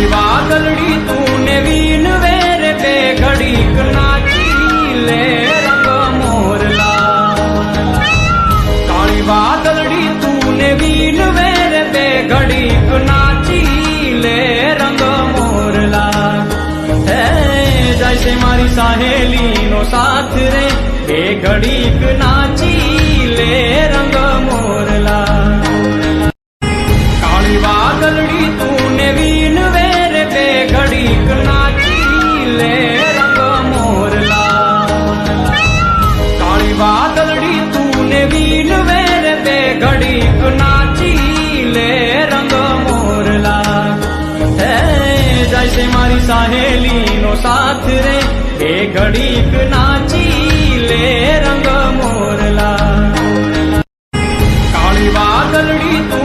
काली वादलड़ी तूने Wien where पे घड़ीक नाची ले रंग मोरला। काली वादलड़ी तूने वीन वेर पे घड़ीक नाची ले रंग मोरला। जैसे मारी सहेली नो साथ रे ए घड़ीक नाची ले रंग मोरला। काली वादलड़ी तूने वीन वेर पे घड़ीक नाची ले रंग मोरला। काली वादलड़ी तूने वीन वेर पे घड़ीक नाची ले रंग मोरला। जैसे मारी सहेली नो साथ रे ए घड़ीक नाची ले रंग मोरला। काली वादलड़ी तू